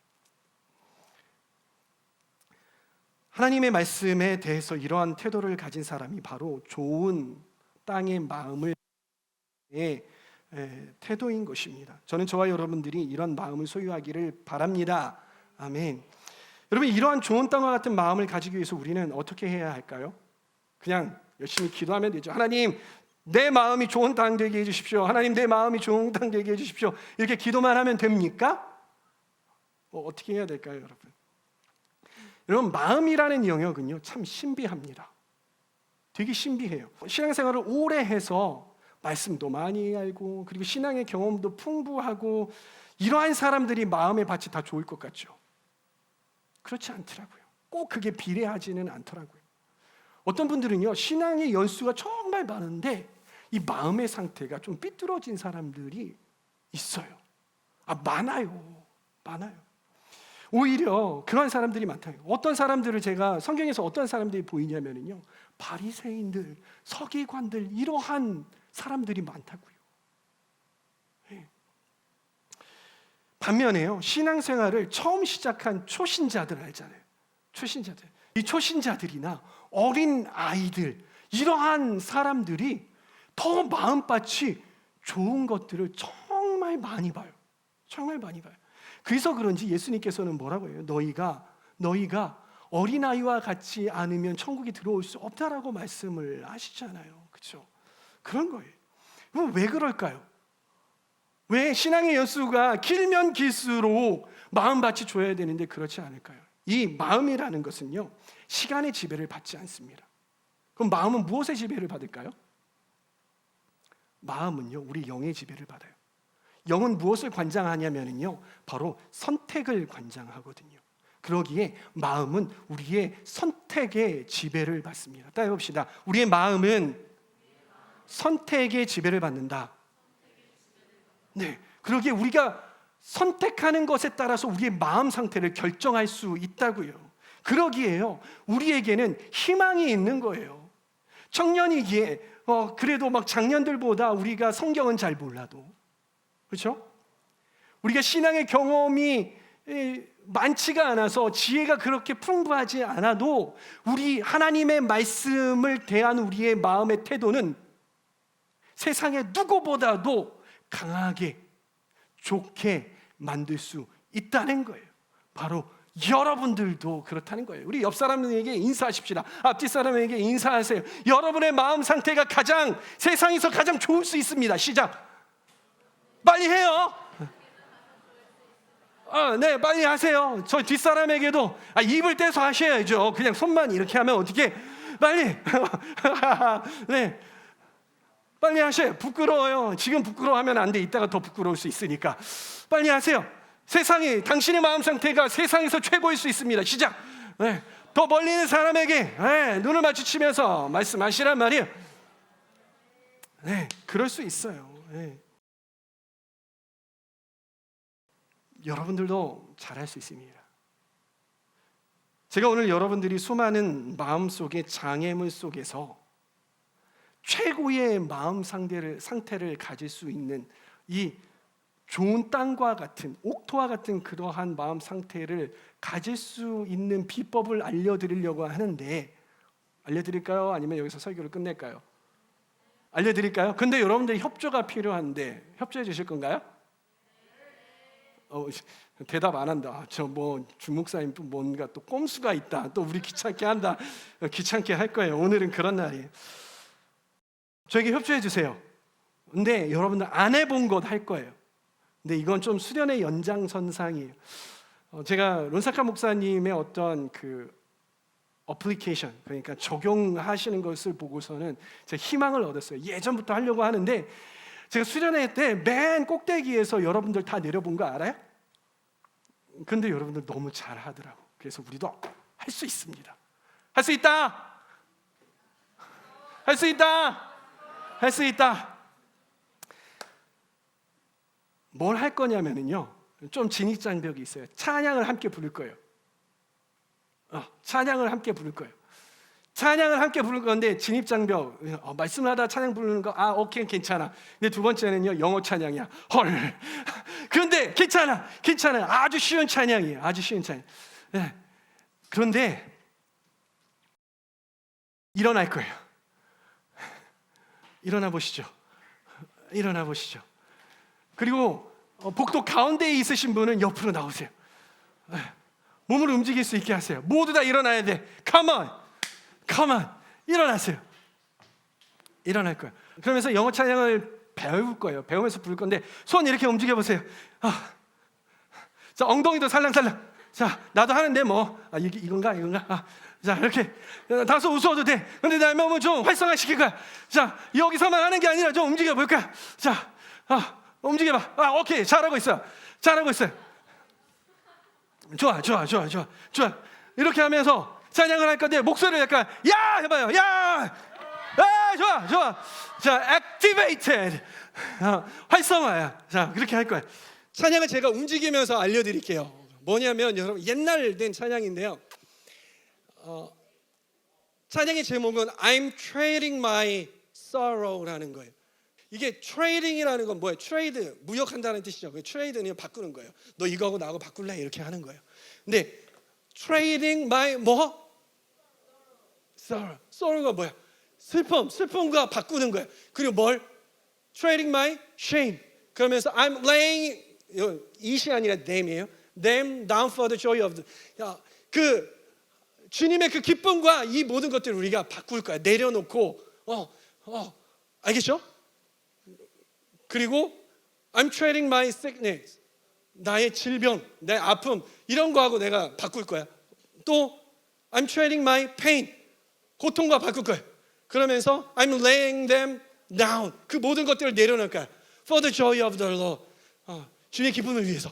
S1: 하나님의 말씀에 대해서 이러한 태도를 가진 사람이 바로 좋은 땅의 마음을 태도인 것입니다. 저는 저와 여러분들이 이런 마음을 소유하기를 바랍니다. 아멘. 여러분, 이러한 좋은 땅과 같은 마음을 가지기 위해서 우리는 어떻게 해야 할까요? 그냥 열심히 기도하면 되죠. 하나님, 내 마음이 좋은 땅 되게 해주십시오. 하나님, 내 마음이 좋은 땅 되게 해주십시오. 이렇게 기도만 하면 됩니까? 어떻게 해야 될까요, 여러분? 여러분, 마음이라는 영역은요, 참 신비합니다. 되게 신비해요. 신앙생활을 오래 해서 말씀도 많이 알고, 그리고 신앙의 경험도 풍부하고, 이러한 사람들이 마음의 밭이 다 좋을 것 같죠? 그렇지 않더라고요. 꼭 그게 비례하지는 않더라고요. 어떤 분들은요, 신앙의 연수가 정말 많은데 이 마음의 상태가 좀 삐뚤어진 사람들이 있어요. 많아요. 오히려 그런 사람들이 많다. 어떤 사람들을 제가 성경에서 어떤 사람들이 보이냐면요, 바리새인들, 서기관들, 이러한 사람들이 많다고요. 반면에요, 신앙생활을 처음 시작한 초신자들 알잖아요. 초신자들. 이 초신자들이나 어린 아이들, 이러한 사람들이 더 마음밭이 좋은 것들을 정말 많이 봐요. 정말 많이 봐요. 그래서 그런지 예수님께서는 뭐라고 해요? 너희가 어린아이와 같지 않으면 천국에 들어올 수 없다라고 말씀을 하시잖아요. 그렇죠? 그런 거예요. 왜 그럴까요? 왜 신앙의 연수가 길면 길수록 마음밭이 좋아야 되는데 그렇지 않을까요? 이 마음이라는 것은요, 시간의 지배를 받지 않습니다. 그럼 마음은 무엇의 지배를 받을까요? 마음은요, 우리 영의 지배를 받아요. 영은 무엇을 관장하냐면요, 바로 선택을 관장하거든요. 그러기에 마음은 우리의 선택의 지배를 받습니다. 따라 해봅시다. 우리의 마음은 선택의 지배를 받는다. 네, 그러기에 우리가 선택하는 것에 따라서 우리의 마음 상태를 결정할 수 있다고요. 그러기에요, 우리에게는 희망이 있는 거예요. 청년이기에 그래도 막 장년들보다 우리가 성경은 잘 몰라도, 그렇죠? 우리가 신앙의 경험이 많지가 않아서 지혜가 그렇게 풍부하지 않아도 우리 하나님의 말씀을 대한 우리의 마음의 태도는 세상의 누구보다도 강하게 좋게 만들 수 있다는 거예요. 바로 여러분들도 그렇다는 거예요. 우리 옆 사람에게 인사하십시다. 앞뒤 사람에게 인사하세요. 여러분의 마음 상태가 세상에서 가장 좋을 수 있습니다. 시작. 빨리 해요. 네, 빨리 하세요. 저 뒷사람에게도 입을 떼서 하셔야죠. 그냥 손만 이렇게 하면 어떻게 빨리 네, 빨리 하셔요. 부끄러워요. 지금 부끄러워하면 안 돼. 이따가 더 부끄러울 수 있으니까 빨리 하세요. 세상이 당신의 마음 상태가 세상에서 최고일 수 있습니다. 시작. 네, 더 멀리 있는 사람에게 눈을 마주치면서 말씀하시란 말이에요. 네, 그럴 수 있어요. 네. 여러분들도 잘할 수 있습니다. 제가 오늘 여러분들이 수많은 마음속의 장애물 속에서 최고의 마음 상태를 가질 수 있는 이 좋은 땅과 같은 옥토와 같은 그러한 마음 상태를 가질 수 있는 비법을 알려드리려고 하는데, 알려드릴까요? 아니면 여기서 설교를 끝낼까요? 알려드릴까요? 근데 여러분들이 협조가 필요한데 협조해 주실 건가요? 대답 안 한다. 저 뭐 주목사님 또 뭔가 또 꼼수가 있다. 또 우리 귀찮게 한다. 귀찮게 할 거예요. 오늘은 그런 날이에요. 저에게 협조해 주세요. 근데 여러분들 안 해본 것 할 거예요. 근데 이건 좀 수련의 연장선상이에요. 제가 론사카 목사님의 어떤 그 어플리케이션, 그러니까 적용하시는 것을 보고서는 제가 희망을 얻었어요. 예전부터 하려고 하는데 제가 수련회 때 맨 꼭대기에서 여러분들 다 내려본 거 알아요? 근데 여러분들 너무 잘 하더라고. 그래서 우리도 할 수 있습니다. 할 수 있다. 할 수 있다. 할 수 있다. 뭘 할 거냐면요, 좀 진입장벽이 있어요. 찬양을 함께 부를 거예요. 찬양을 함께 부를 거예요. 찬양을 함께 부를 건데 진입장벽, 말씀을 하다 찬양 부르는 거 오케이 괜찮아. 근데 두 번째는요, 영어 찬양이야. 헐. 그런데 괜찮아. 아주 쉬운 찬양이에요. 아주 쉬운 찬양. 네. 그런데 일어날 거예요. 일어나 보시죠. 그리고 복도 가운데에 있으신 분은 옆으로 나오세요. 몸을 움직일 수 있게 하세요. 모두 다 일어나야 돼. Come on. 일어나세요. 일어날 거예요. 그러면서 영어 찬양을 배울 거예요. 배우면서 부를 건데 손 이렇게 움직여 보세요. 자, 엉덩이도 살랑살랑. 자, 나도 하는데 뭐 이건가? 자, 이렇게 다소 웃어도 돼. 근데 내 몸을 좀 활성화시킬 거야. 자, 여기서만 하는 게 아니라 좀 움직여 볼 거야. 자, 움직여봐. 오케이, 잘하고 있어요. 좋아. 이렇게 하면서 찬양을 할 건데 목소리를 약간 야 해봐요. 야, 좋아. 자, activated. 활성화야. 자, 그렇게 할 거야. 찬양을 제가 움직이면서 알려드릴게요. 뭐냐면 여러분, 옛날 된 찬양인데요. 찬양의 제목은 I'm trading my sorrow라는 거예요. 이게 trading이라는 건 뭐예요? 트레이드, 무역한다는 뜻이죠. 트레이드는 바꾸는 거예요. 너 이거하고 나하고 바꿀래? 이렇게 하는 거예요. 근데 trading my sorrow가 뭐야? 슬픔과 바꾸는 거예요. 그리고 뭘? trading my shame. 그러면서 I'm laying, it이 아니라 them이에요. them down for the joy of the, 주님의 그 기쁨과 이 모든 것들을 우리가 바꿀 거야. 내려놓고 알겠죠? 그리고 I'm trading my sickness, 나의 질병, 내 아픔 이런 거하고 내가 바꿀 거야. 또 I'm trading my pain, 고통과 바꿀 거야. 그러면서 I'm laying them down, 그 모든 것들을 내려놓을 거야. For the joy of the Lord, 주님의 기쁨을 위해서.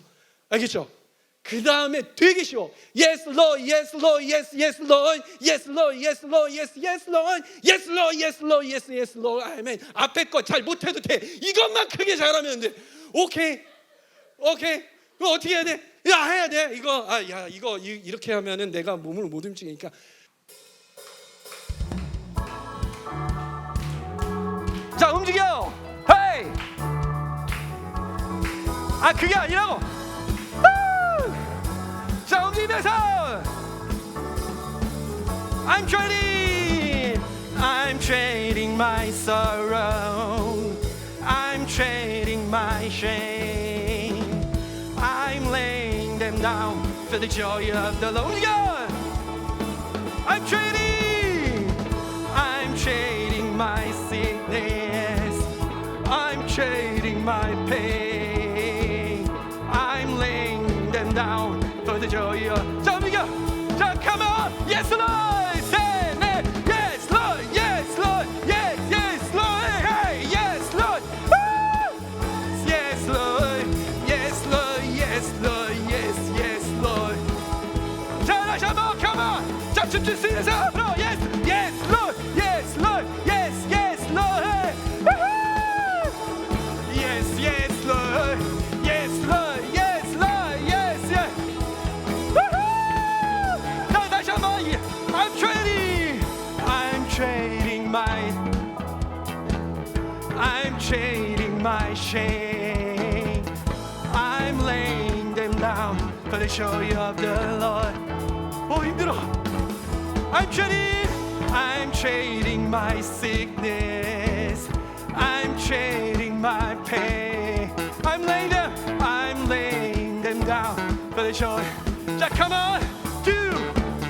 S1: 알겠죠? 그 다음에 되게 쉬워. Yes, Lord, yes, Lord, yes, yes, Lord, yes, Lord, yes, Lord, yes, yes, Lord, yes, Lord, yes, Lord, yes, yes, Lord. 아멘. 앞에 거 잘 못해도 돼. 이것만 크게 잘하면 돼. 오케이. 그럼 어떻게 해야 돼? 해야 돼. 이거 이렇게 하면은 내가 몸을 못 움직이니까. 자, 움직여. 헤이. 그게 아니라고. 자, 움직이면서 I'm trading my sorrow, I'm trading my shame, I'm laying them down for the joy of the Lord. I'm trading my sickness, I'm trading my pain, I'm laying them down for the joy of. 자, 움직여. 자, come on. Yes, Lord. Say, yes, Lord. Yes, Lord. Yes, yes, Lord. Hey, yes, Lord. Woo! Yes, Lord. Yes, Lord. Yes, Lord. Yes, yes, Lord. 자, 다시 한번, come on. 자, 춤출 수 있는 사람으로. Yes, yes, Lord. Yes, Lord. Yes, yes, Lord. Hey. for the joy of the Lord. 힘들어. I'm trading my sickness. I'm trading my pain. I'm laying them down for the joy. 자, come on.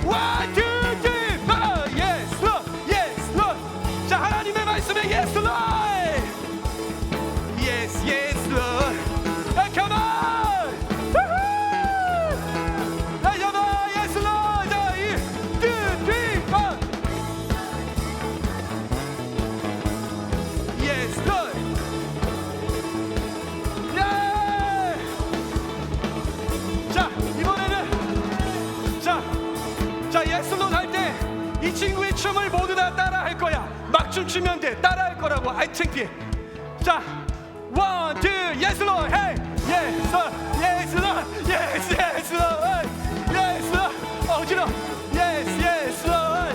S1: 1, 2, 3, 4. Yes, Lord. Yes, Lord. 자, 하나님의 말씀에 yes, Lord. Yes, yes, Lord. Come on. Woo-hoo. Yes, Lord. 1, 2, 3, 4. Yes, Lord. Yeah. 자, 이번에는 자, yes, Lord 할 때 이 친구의 춤을 모두 다 따라 할 거야. 막 춤추면 돼. 따라 할 거라고. 아이 창피해. 자, 1, 2, yes, Lord. Hey, yes, Lord. Yes, Lord. Yes, yes, Lord. Yes, Lord. 어지러. Yes, yes, Lord.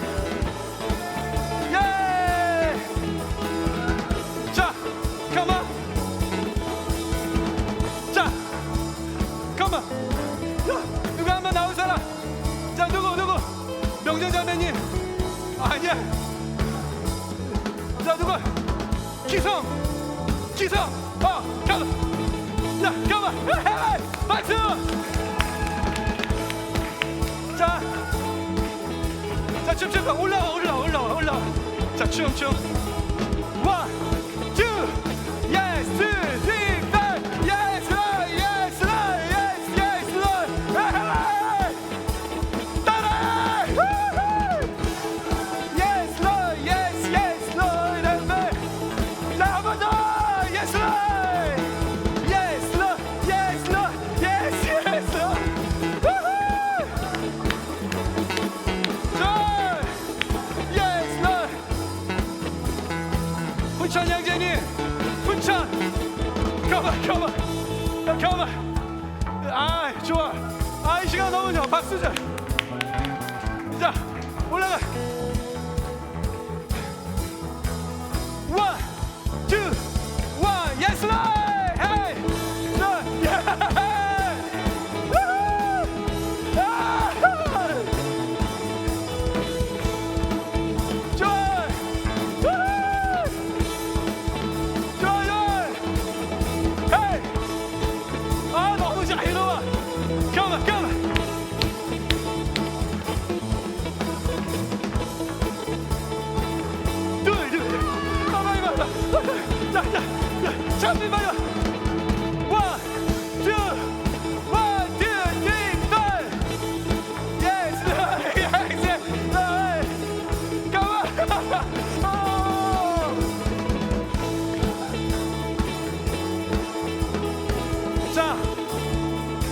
S1: Yeah. 자, come on. 자, come on. 누가 한번 나올 사람? 자, 누구? 명정 자매님. 아니야. 자, 누구? 기성. 가만. 자, 가만. 헤이, 박수. 자, 춤춰봐. 올라와. 자, 춤. 1, 2, yes, 2, 3, 4. Yes, Lord, yes, Lord, yes, yes, Lord. Hey, 따라. Yes, Lord, yes, yes, Lord. Amen. 자, 한 번 더. Yes, Lord. Yes, Lord. Yes, Lord. Yes, yes, Lord. Woo-hoo. Lord. Yes, Lord. 훈천 형제님. 훈천. Come on. 아, 좋아. 이 시간 너무 좋아. 박수 자. 자, 올라가. 1, 2, 1. Yes, Lord. Hey, Lord. Yeah. Woo-hoo. Ah. 좋아. Woo-hoo. 좋아. Hey. 너무 자유로워. Come on. 둘. 자, 잠시 말이야. 1, 2, 3, 4. Yes, Lord. Yes, Lord. Come on.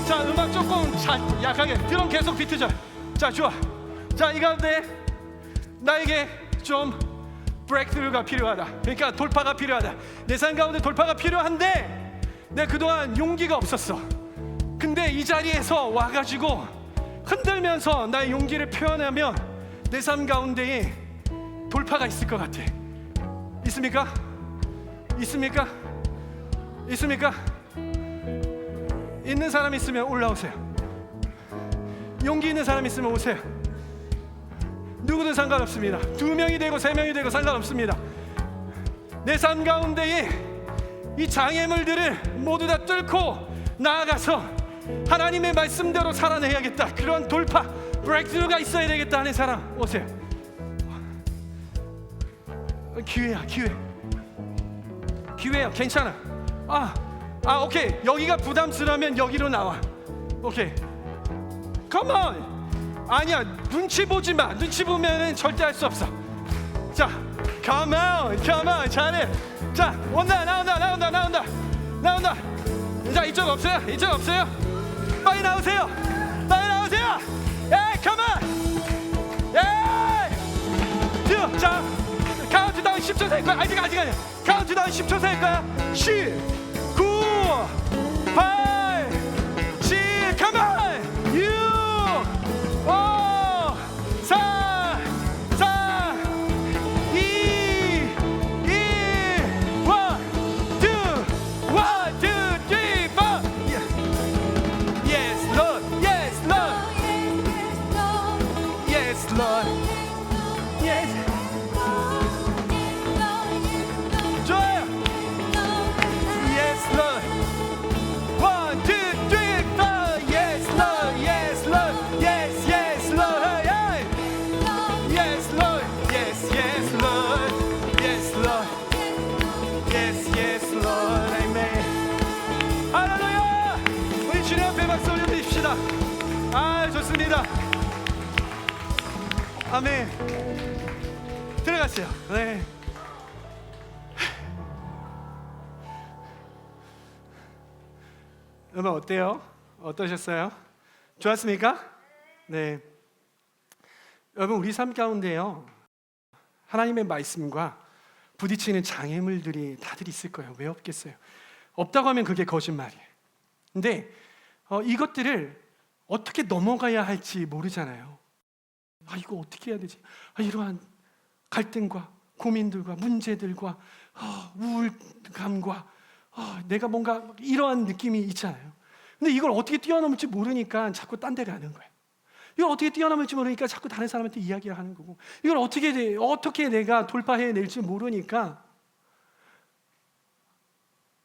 S1: 자, 음악 조금 약하게. 드럼 계속 비트죠. 자, 좋아. 자, 이 가운데 나에게 좀 브레이크스루가 필요하다. 그러니까 돌파가 필요하다. 내 삶 가운데 돌파가 필요한데 내가 그동안 용기가 없었어. 근데 이 자리에서 와가지고 흔들면서 나의 용기를 표현하면 내 삶 가운데에 돌파가 있을 것 같아. 있습니까? 있는 사람 있으면 올라오세요. 용기 있는 사람 있으면 오세요. 누구든 상관없습니다. 2명이 되고 3명이 되고 상관없습니다. 내 삶 가운데에 이 장애물들을 모두 다 뚫고 나아가서 하나님의 말씀대로 살아내야겠다. 그런 돌파, 브레이크스루가 있어야 되겠다 하는 사람 오세요. 기회야. 괜찮아. 오케이. 여기가 부담스러우면 여기로 나와. 오케이. Come on. 아니야, 눈치 보지 마. 눈치 보면은 절대 할 수 없어. 자, come on, 잘해. 자, 나온다. 자, 이쪽 없어요? 빨리 나오세요. 에이, come on. 에이. 자, 카운트다운 10초 셀 거야. 아직 아니야. 카운트다운 10초 셀 거야. 10, 9, 8, 7, come on. 6, 5, 4, 2, 1, 1, 2, 3, 4. Yes, Lord. Yes. 합시다. 좋습니다. 아멘. 들어가세요. 네. 여러분 어때요? 어떠셨어요? 좋았습니까? 네. 여러분 우리 삶 가운데요, 하나님의 말씀과 부딪히는 장애물들이 다들 있을 거예요. 왜 없겠어요? 없다고 하면 그게 거짓말이에요. 근데 이것들을 어떻게 넘어가야 할지 모르잖아요. 이거 어떻게 해야 되지? 이러한 갈등과 고민들과 문제들과 우울감과 내가 뭔가 이러한 느낌이 있잖아요. 근데 이걸 어떻게 뛰어넘을지 모르니까 자꾸 딴 데 가는 거예요. 이걸 어떻게 뛰어넘을지 모르니까 자꾸 다른 사람한테 이야기를 하는 거고, 이걸 어떻게 내가 돌파해낼지 모르니까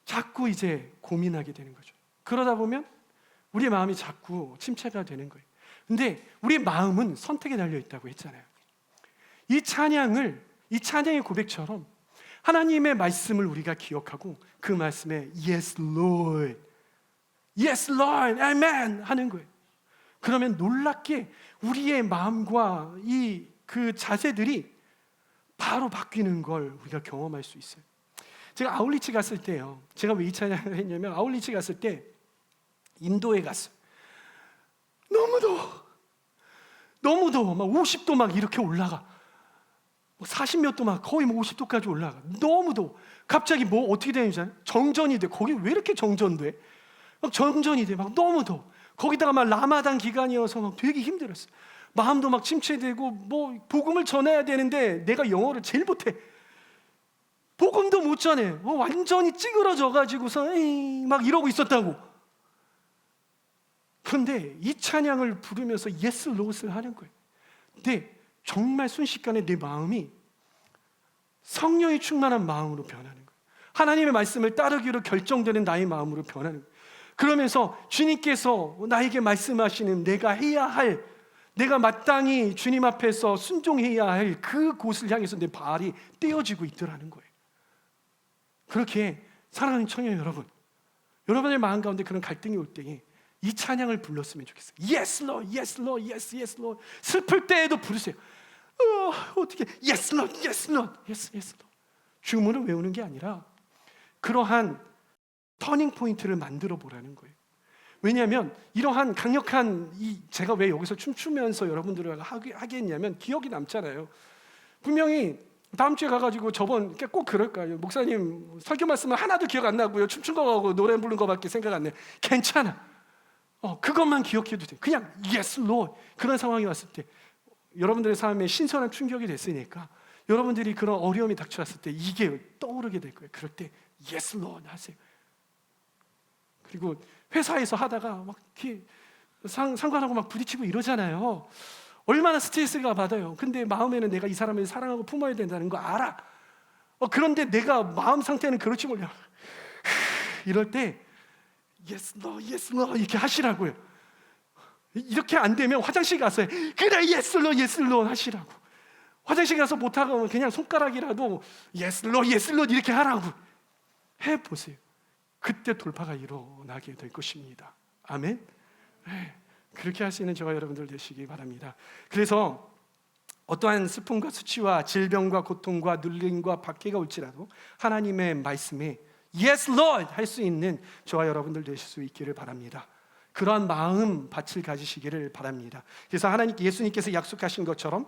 S1: 자꾸 이제 고민하게 되는 거죠. 그러다 보면 우리의 마음이 자꾸 침체가 되는 거예요. 근데 우리 마음은 선택에 달려 있다고 했잖아요. 이 찬양의 고백처럼 하나님의 말씀을 우리가 기억하고 그 말씀에 Yes Lord, Yes Lord, Amen 하는 거예요. 그러면 놀랍게 우리의 마음과 그 자세들이 바로 바뀌는 걸 우리가 경험할 수 있어요. 제가 아울리치 갔을 때요, 제가 왜 이 찬양을 했냐면, 아울리치 갔을 때 인도에 갔어요. 너무 더워. 막 50도 막 이렇게 올라가. 40몇 도 막 거의 50도까지 올라가. 너무 더워. 갑자기 어떻게 되는지 알아요? 정전이 돼. 거기 왜 이렇게 정전돼? 막 정전이 돼. 막 너무 더워. 거기다가 막 라마단 기간이어서 막 되게 힘들었어요. 마음도 막 침체되고, 복음을 전해야 되는데 내가 영어를 제일 못해. 복음도 못 전해. 완전히 찌그러져 가지고서 막 이러고 있었다고. 그런데 이 찬양을 부르면서 예스 롯을 하는 거예요. 근데 정말 순식간에 내 마음이 성령이 충만한 마음으로 변하는 거예요. 하나님의 말씀을 따르기로 결정되는 나의 마음으로 변하는 거예요. 그러면서 주님께서 나에게 말씀하시는 내가 마땅히 주님 앞에서 순종해야 할 그곳을 향해서 내 발이 떼어지고 있더라는 거예요. 그렇게 사랑하는 청년 여러분, 여러분의 마음 가운데 그런 갈등이 올 때에 이 찬양을 불렀으면 좋겠어요. Yes Lord, Yes Lord, Yes, Yes Lord. 슬플 때에도 부르세요. 어떻게 Yes Lord, Yes Lord, Yes, Yes Lord. 주문을 외우는 게 아니라 그러한 터닝 포인트를 만들어 보라는 거예요. 왜냐하면 이러한 강력한 제가 왜 여기서 춤추면서 여러분들과 하게 했냐면 기억이 남잖아요. 분명히 다음 주에 가가지고 저번 꼭 그럴 거예요. 목사님 설교 말씀은 하나도 기억 안 나고요. 춤춘 거하고 노래 부른 거밖에 생각 안 나요. 괜찮아. 그것만 기억해도 돼. 그냥 Yes Lord. 그런 상황이 왔을 때 여러분들의 삶에 신선한 충격이 됐으니까 여러분들이 그런 어려움이 닥쳐왔을 때 이게 떠오르게 될 거예요. 그럴 때 Yes Lord 하세요. 그리고 회사에서 하다가 막 이렇게 상관하고 막 부딪히고 이러잖아요. 얼마나 스트레스가 받아요. 근데 마음에는 내가 이 사람을 사랑하고 품어야 된다는 거 알아. 그런데 내가 마음 상태는 그렇지 몰라. 이럴 때 Yes Lord, Yes Lord 이렇게 하시라고요. 이렇게 안 되면 화장실 가서 그래 Yes Lord, Yes Lord 하시라고. 화장실 가서 못하고 그냥 손가락이라도 Yes Lord, Yes Lord 이렇게 하라고 해보세요. 그때 돌파가 일어나게 될 것입니다. 아멘. 네, 그렇게 하시는 저와 여러분들 되시기 바랍니다. 그래서 어떠한 슬픔과 수치와 질병과 고통과 눌림과 박해가 올지라도 하나님의 말씀에 Yes Lord 할 수 있는 저와 여러분들 되실 수 있기를 바랍니다. 그러한 마음 밭을 가지시기를 바랍니다. 그래서 예수님께서 약속하신 것처럼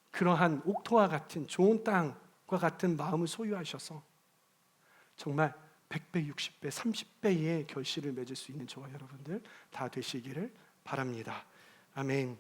S1: 그러한 옥토와 같은 좋은 땅과 같은 마음을 소유하셔서 정말 100배, 60배, 30배의 결실을 맺을 수 있는 저와 여러분들 다 되시기를 바랍니다. 아멘.